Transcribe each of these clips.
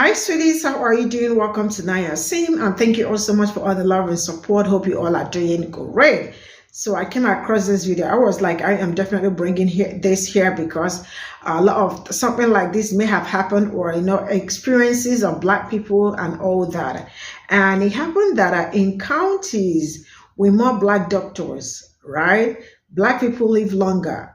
Hi, sweeties. How are you doing? Welcome to Naya Sim, and thank you all so much for all the love and support. Hope you all are doing great. So I came across this video. I was like, I am definitely bringing this here because a lot of something like this may have happened, or experiences of Black people and all that. And it happened that in counties with more Black doctors, right? Black people live longer.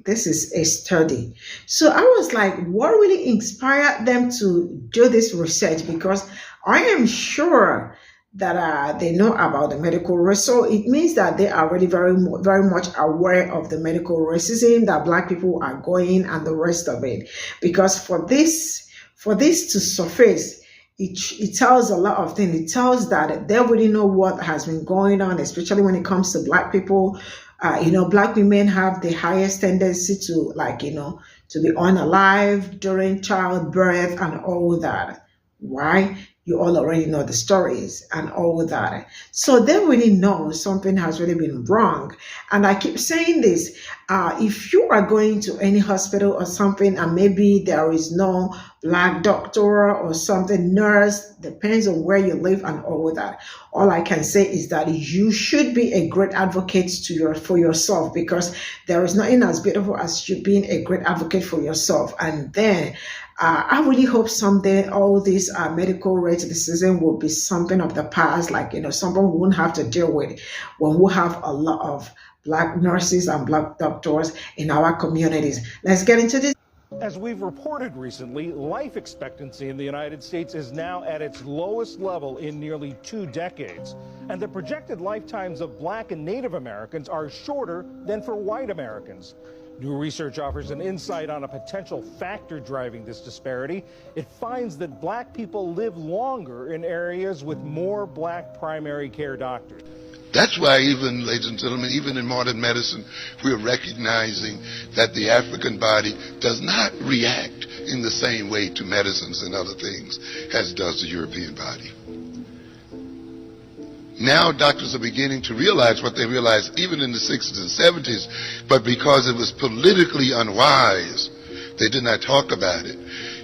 This is a study. So I was like, what really inspired them to do this research? Because I am sure that they know about the medical risk. So it means that they are already very much aware of the medical racism that Black people are going and the rest of it. Because for this to surface, it tells a lot of things. It tells that they already know what has been going on, especially when it comes to Black people. Black women have the highest tendency to to be unalive during childbirth and all that. Why? You all already know the stories and all that. So they really know something has really been wrong. And I keep saying this, if you are going to any hospital or something and maybe there is no Black doctor or something, nurse, depends on where you live and all that. All I can say is that you should be a great advocate for yourself, because there is nothing as beautiful as you being a great advocate for yourself. And then I really hope someday all this medical racism will be something of the past, something we won't have to deal with when we have a lot of Black nurses and Black doctors in our communities. Let's get into this. As we've reported recently, life expectancy in the United States is now at its lowest level in nearly 2 decades. And the projected lifetimes of Black and Native Americans are shorter than for white Americans. New research offers an insight on a potential factor driving this disparity. It finds that Black people live longer in areas with more Black primary care doctors. That's why even, ladies and gentlemen, even in modern medicine, we're recognizing that the African body does not react in the same way to medicines and other things as does the European body. Now doctors are beginning to realize what they realized even in the 60s and 70s, but because it was politically unwise, they did not talk about it.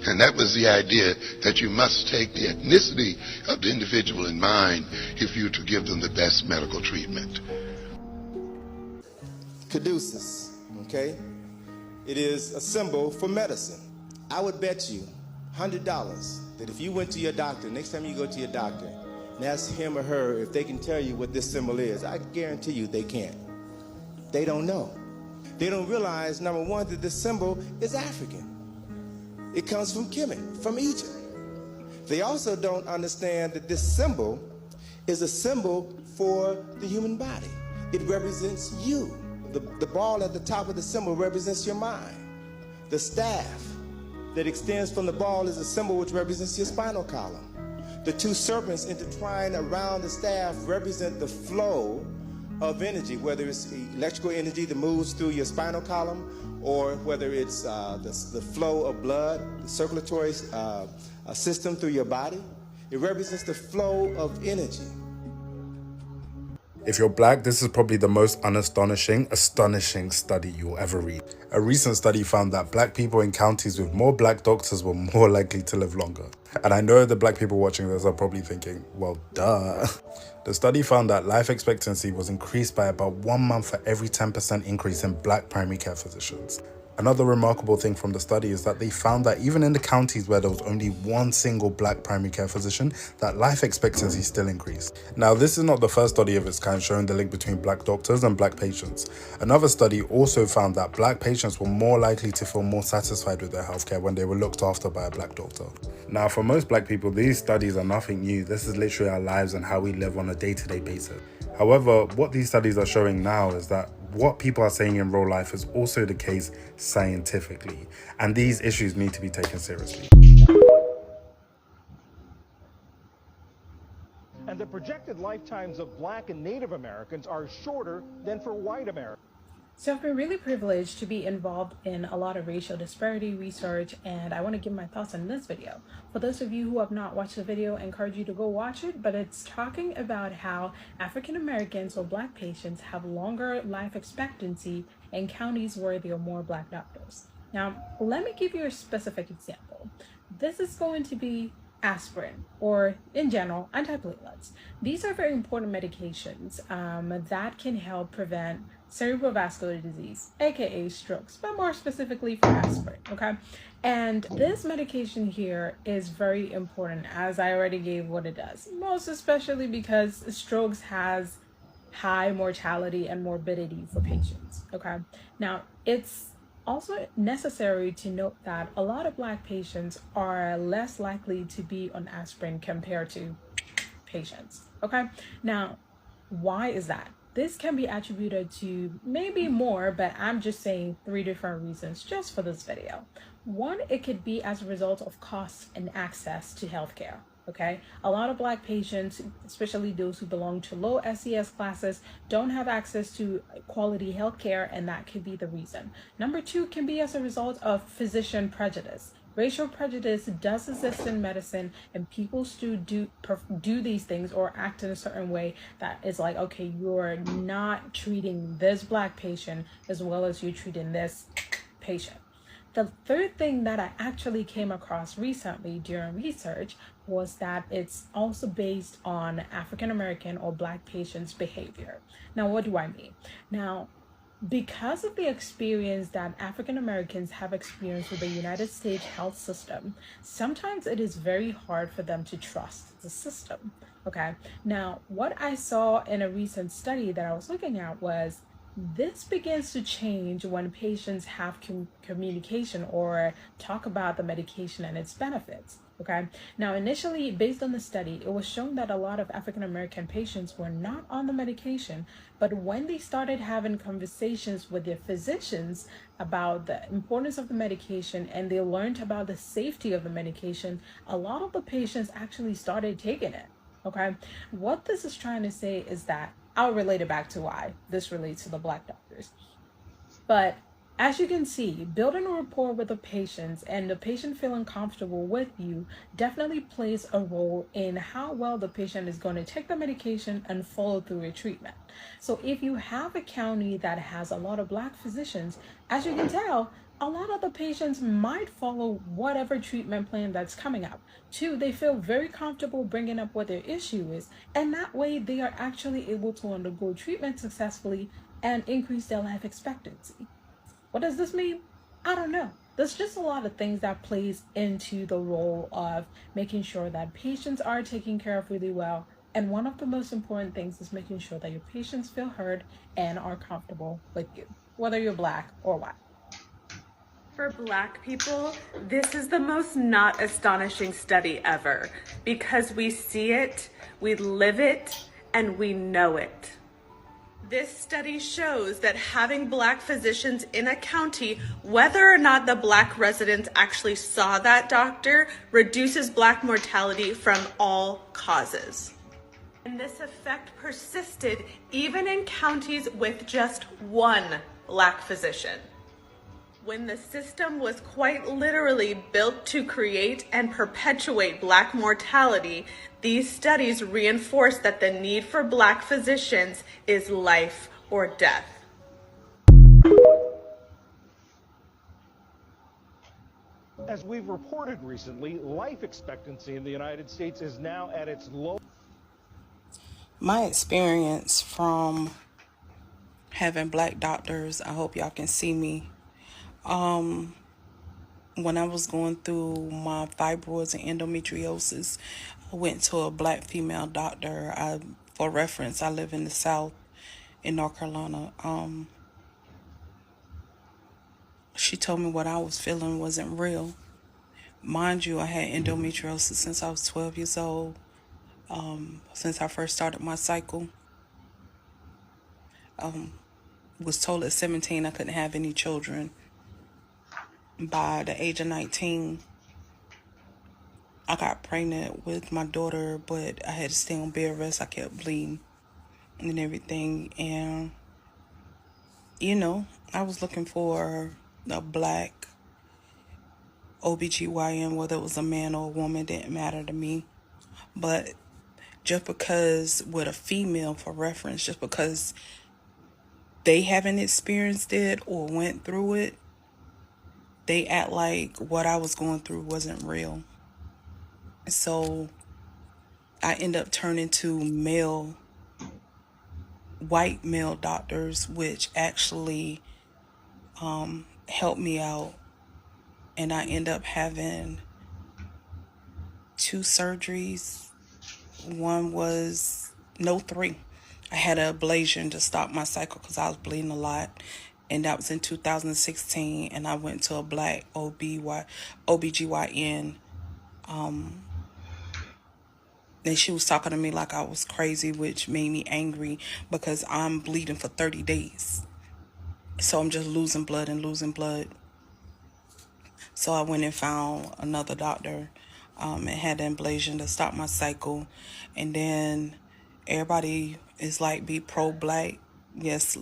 And that was the idea that you must take the ethnicity of the individual in mind if you're to give them the best medical treatment. Caduceus, okay? It is a symbol for medicine. I would bet you $100 that if you went to your doctor, next time you go to your doctor, and ask him or her if they can tell you what this symbol is, I guarantee you they can't. They don't know. They don't realize, number one, that this symbol is African. It comes from Kemet, from Egypt. They also don't understand that this symbol is a symbol for the human body. It represents you. The ball at the top of the symbol represents your mind. The staff that extends from the ball is a symbol which represents your spinal column. The two serpents intertwined around the staff represent the flow of energy, whether it's electrical energy that moves through your spinal column, or whether it's the flow of blood, the circulatory system through your body. It represents the flow of energy. If you're Black, this is probably the most astonishing study you'll ever read. A recent study found that Black people in counties with more Black doctors were more likely to live longer. And I know the Black people watching this are probably thinking, well, duh. The study found that life expectancy was increased by about 1 month for every 10% increase in Black primary care physicians. Another remarkable thing from the study is that they found that even in the counties where there was only one single Black primary care physician, that life expectancy still increased. Now, this is not the first study of its kind showing the link between Black doctors and Black patients. Another study also found that Black patients were more likely to feel more satisfied with their healthcare when they were looked after by a Black doctor. Now, for most Black people, these studies are nothing new. This is literally our lives and how we live on a day-to-day basis. However, what these studies are showing now is that what people are saying in real life is also the case scientifically, and these issues need to be taken seriously. And the projected lifetimes of Black and Native Americans are shorter than for white Americans. So I've been really privileged to be involved in a lot of racial disparity research, and I want to give my thoughts on this video. For those of you who have not watched the video, I encourage you to go watch it, but it's talking about how African Americans or Black patients have longer life expectancy in counties where there are more Black doctors. Now, let me give you a specific example. this is going to be aspirin, or in general, antiplatelets. These are very important medications that can help prevent cerebrovascular disease, aka strokes, but more specifically for aspirin, okay? And this medication here is very important, as I already gave what it does, most especially because strokes has high mortality and morbidity for patients, okay? Now, it's also necessary to note that a lot of Black patients are less likely to be on aspirin compared to patients, okay? Now, why is that? This can be attributed to maybe more, but I'm just saying 3 different reasons just for this video. One, it could be as a result of cost and access to healthcare. Okay, a lot of Black patients, especially those who belong to low SES classes, don't have access to quality healthcare, and that could be the reason. Number 2 can be as a result of physician prejudice. Racial prejudice does exist in medicine, and people still do these things or act in a certain way that is like, okay, you're not treating this Black patient as well as you're treating this patient. The third thing that I actually came across recently during research was that it's also based on African American or Black patients' behavior. Now, what do I mean? Now, because of the experience that African Americans have experienced with the United States health system, sometimes it is very hard for them to trust the system. Okay. Now, what I saw in a recent study that I was looking at was this begins to change when patients have communication or talk about the medication and its benefits. Okay. Now, initially, based on the study, it was shown that a lot of African American patients were not on the medication, but when they started having conversations with their physicians about the importance of the medication and they learned about the safety of the medication, a lot of the patients actually started taking it. Okay. What this is trying to say is that I'll relate it back to why this relates to the Black doctors. But as you can see, building a rapport with the patients and the patient feeling comfortable with you definitely plays a role in how well the patient is going to take the medication and follow through with treatment. So if you have a county that has a lot of Black physicians, as you can tell, a lot of the patients might follow whatever treatment plan that's coming up. 2, they feel very comfortable bringing up what their issue is, and that way they are actually able to undergo treatment successfully and increase their life expectancy. What does this mean? I don't know. There's just a lot of things that plays into the role of making sure that patients are taken care of really well. And one of the most important things is making sure that your patients feel heard and are comfortable with you, whether you're Black or white. For Black people, this is the most not astonishing study ever because we see it, we live it, and we know it. This study shows that having Black physicians in a county, whether or not the Black residents actually saw that doctor, reduces Black mortality from all causes. And this effect persisted even in counties with just one Black physician. When the system was quite literally built to create and perpetuate Black mortality, these studies reinforce that the need for Black physicians is life or death. As we've reported recently, life expectancy in the United States is now at its lowest. My experience from having Black doctors, I hope y'all can see me. When I was going through my fibroids and endometriosis, I went to a Black female doctor. For reference, I live in the South in North Carolina. She told me what I was feeling wasn't real. Mind you, I had endometriosis since I was 12 years old, since I first started my cycle. Was told at 17 I couldn't have any children. By the age of 19, I got pregnant with my daughter, but I had to stay on bed rest. I kept bleeding and everything. And, I was looking for a Black OBGYN, whether it was a man or a woman, didn't matter to me. But just because with a female, for reference, just because they haven't experienced it or went through it, they act like what I was going through wasn't real. So I end up turning to white male doctors, which actually helped me out. And I end up having 2 surgeries. Three. I had an ablation to stop my cycle because I was bleeding a lot. And that was in 2016. And I went to a black OBGYN. And she was talking to me like I was crazy, which made me angry because I'm bleeding for 30 days. So I'm just losing blood and losing blood. So I went and found another doctor and had an ablation to stop my cycle. And then everybody is like, be pro-black. Yes,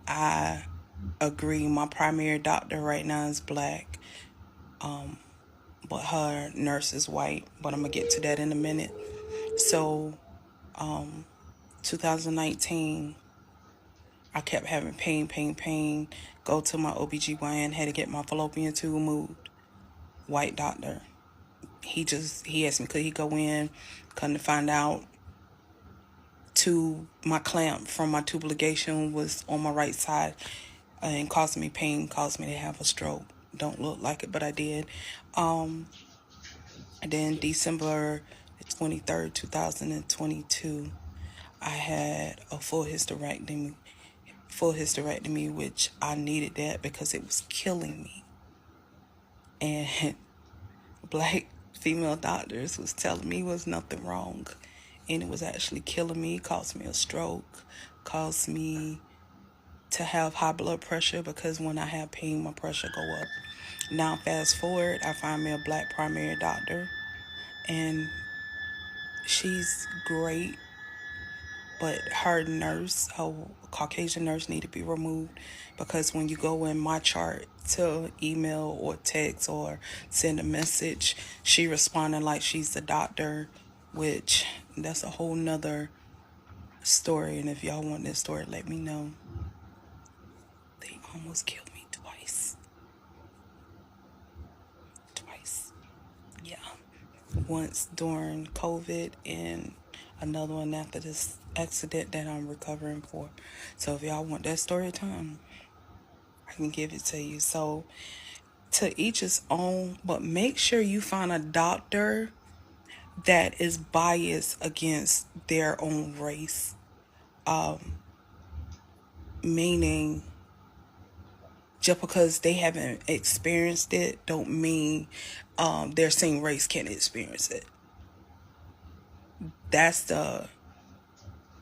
I agree. My primary doctor right now is black, but her nurse is white. But I'm going to get to that in a minute. So 2019, I kept having pain. Go to my OBGYN, had to get my fallopian tube moved. White doctor. He asked me, could he go in? Come to find out, my clamp from my tube ligation was on my right side and caused me pain, caused me to have a stroke. Don't look like it, but I did. And then December 23rd, 2022, I had a full hysterectomy, which I needed that because it was killing me. And black female doctors was telling me was nothing wrong, and it was actually killing me, caused me a stroke, caused me to have high blood pressure because when I have pain, my pressure go up. Now fast forward, I find me a black primary doctor, and she's great, but her Caucasian nurse, need to be removed because when you go in my chart to email or text or send a message, she responding like she's the doctor, which that's a whole nother story. And if y'all want this story, let me know. They almost killed me twice. Yeah. Once during COVID and another one after this accident that I'm recovering for. So if y'all want that story time, I can give it to you. So to each his own, but make sure you find a doctor that is biased against their own race. Meaning just because they haven't experienced it don't mean their same race can't experience it. That's the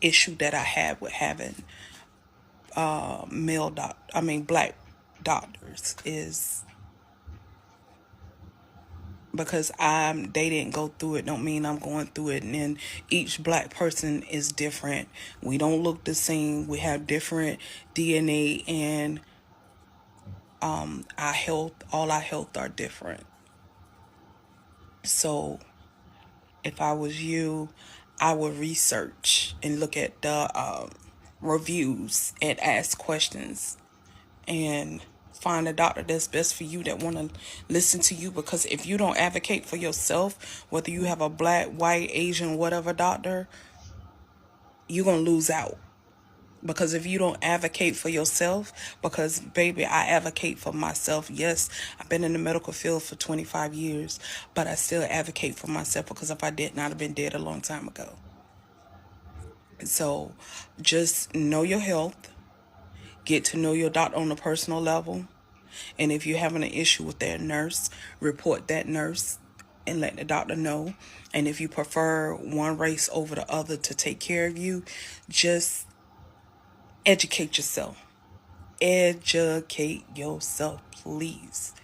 issue that I have with having black doctors, is because they didn't go through it don't mean I'm going through it. And then each black person is different. We don't look the same. We have different DNA, and all our health are different. So if I was you, I would research and look at the reviews and ask questions and find a doctor that's best for you, that want to listen to you. Because if you don't advocate for yourself, whether you have a black, white, Asian, whatever doctor, you're going to lose out. Because if you don't advocate for yourself, because baby, I advocate for myself. Yes, I've been in the medical field for 25 years, but I still advocate for myself, because if I did not, have been dead a long time ago. So just know your health, get to know your doctor on a personal level. And if you're having an issue with that nurse, report that nurse and let the doctor know. And if you prefer one race over the other to take care of you, just educate yourself. Educate yourself, please.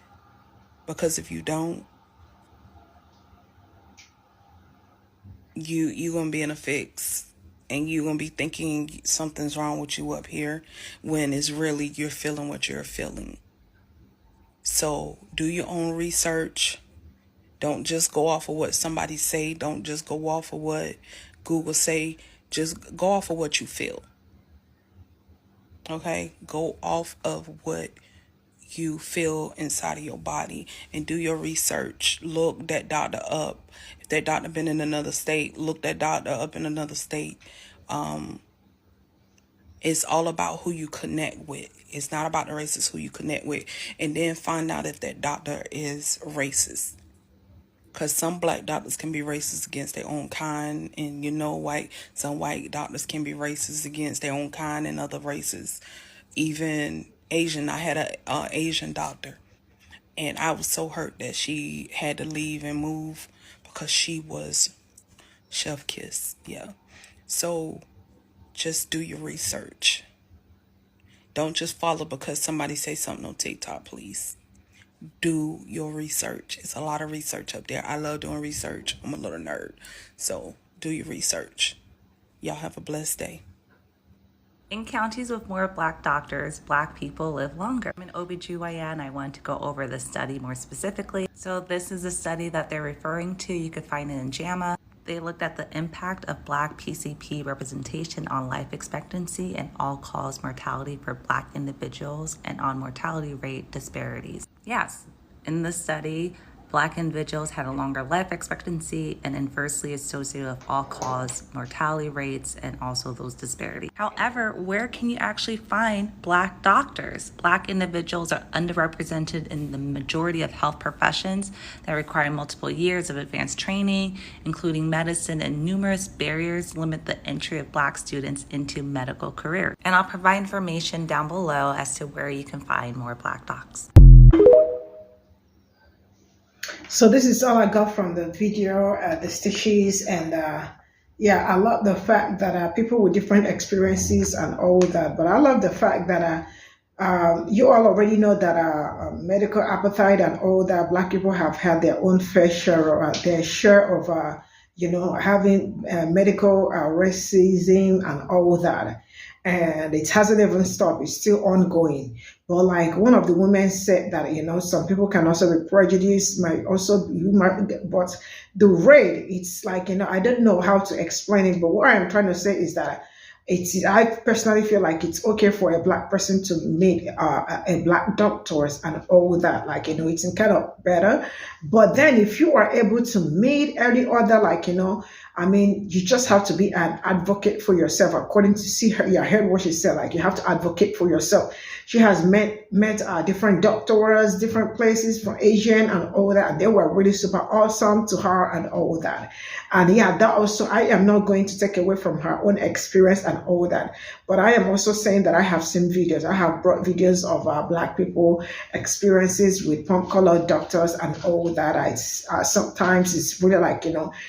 Because if you don't, you're going to be in a fix. And you're going to be thinking something's wrong with you up here, when it's really you're feeling what you're feeling. So do your own research. Don't just go off of what somebody say. Don't just go off of what Google say. Just go off of what you feel. Okay? Go off of what you feel inside of your body, and do your research. Look that doctor up. If that doctor been in another state, look that doctor up in another state. It's all about who you connect with. It's not about the race, it's who you connect with. And then find out if that doctor is racist. Because some black doctors can be racist against their own kind. And some white doctors can be racist against their own kind and other races. Even Asian. I had a Asian doctor. And I was so hurt that she had to leave and move because she was chef kiss. Yeah. So just do your research. Don't just follow because somebody say something on TikTok, please. Do your research. It's a lot of research up there. I love doing research. I'm a little nerd. So do your research. Y'all have a blessed day. In counties with more Black doctors, Black people live longer. I'm an OBGYN. I want to go over the study more specifically. So this is a study that they're referring to. You could find it in JAMA. They looked at the impact of Black PCP representation on life expectancy and all-cause mortality for Black individuals and on mortality rate disparities. Yes, in this study, Black individuals had a longer life expectancy and inversely associated with all-cause mortality rates and also those disparities. However, where can you actually find Black doctors? Black individuals are underrepresented in the majority of health professions that require multiple years of advanced training, including medicine, and numerous barriers limit the entry of Black students into medical careers. And I'll provide information down below as to where you can find more Black docs. So this is all I got from the video, the stitches, and yeah, I love the fact that people with different experiences and all that. But I love the fact that you all already know that medical appetite and all that, Black people have had their own fair share, of having medical racism and all that. And it hasn't even stopped. It's still ongoing. But like one of the women said that, some people can also be prejudiced, but the rate, it's like, I don't know how to explain it, but what I'm trying to say is that I personally feel like it's okay for a Black person to meet a Black doctors and all that, like, it's kind of better. But then if you are able to meet any other, like, you just have to be an advocate for yourself. According to I heard what she said, like, you have to advocate for yourself. She has met different doctors, different places from Asian and all that. And they were really super awesome to her and all that. And yeah, that also, I am not going to take away from her own experience and all that. But I am also saying that I have seen videos. I have brought videos of Black people experiences with pump-colored doctors and all that. Sometimes it's really like,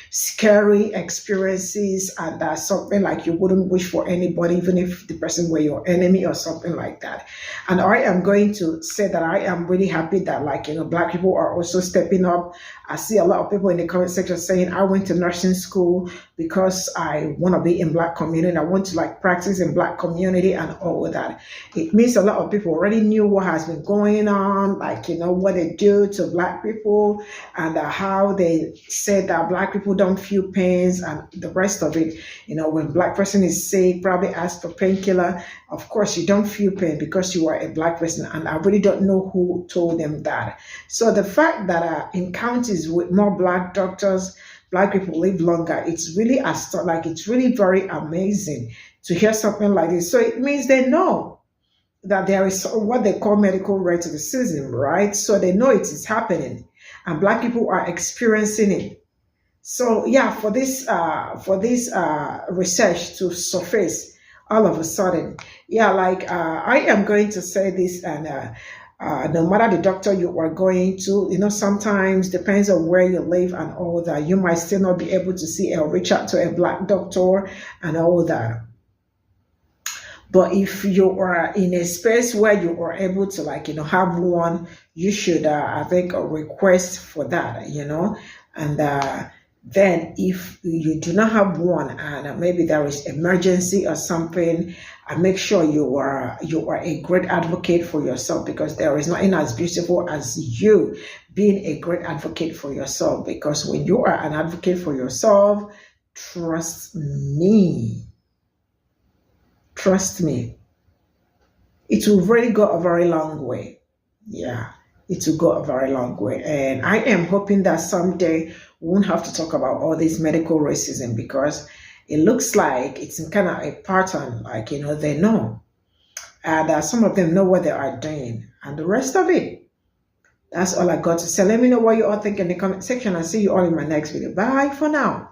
scary experiences, and that's something like you wouldn't wish for anybody, even if the person were your enemy or something like that. And I am going to say that I am really happy that, like, Black people are also stepping up. I see a lot of people in the comment section saying, I went to nursing school because I want to be in Black community. I want to like practice in Black community and all of that. It means a lot of people already knew what has been going on, like, what they do to Black people, and how they said that Black people don't feel pains and the rest of it. When Black person is sick, probably ask for painkiller. Of course, you don't feel pain because you are a Black person, and I really don't know who told them that. So the fact that in counties with more Black doctors, Black people live longer, it's really it's really very amazing to hear something like this. So it means they know that there is what they call medical racism, right? So they know it is happening, and Black people are experiencing it. So yeah, for this research to surface all of a sudden, yeah, like I am going to say this, and no matter the doctor you are going to, sometimes depends on where you live and all that, you might still not be able to see or reach out to a Black doctor and all that. But if you are in a space where you are able to, like, have one, you should, I think, request for that, and then if you do not have one and maybe there is emergency or something, make sure you are a great advocate for yourself, because there is nothing as beautiful as you being a great advocate for yourself. Because when you are an advocate for yourself, trust me, it will really go a very long way. Yeah, it will go a very long way. And I am hoping that someday we won't have to talk about all this medical racism, because it looks like it's kind of a pattern, like, they know. And some of them know what they are doing. And the rest of it, that's all I got to say. Let me know what you all think in the comment section. I'll see you all in my next video. Bye for now.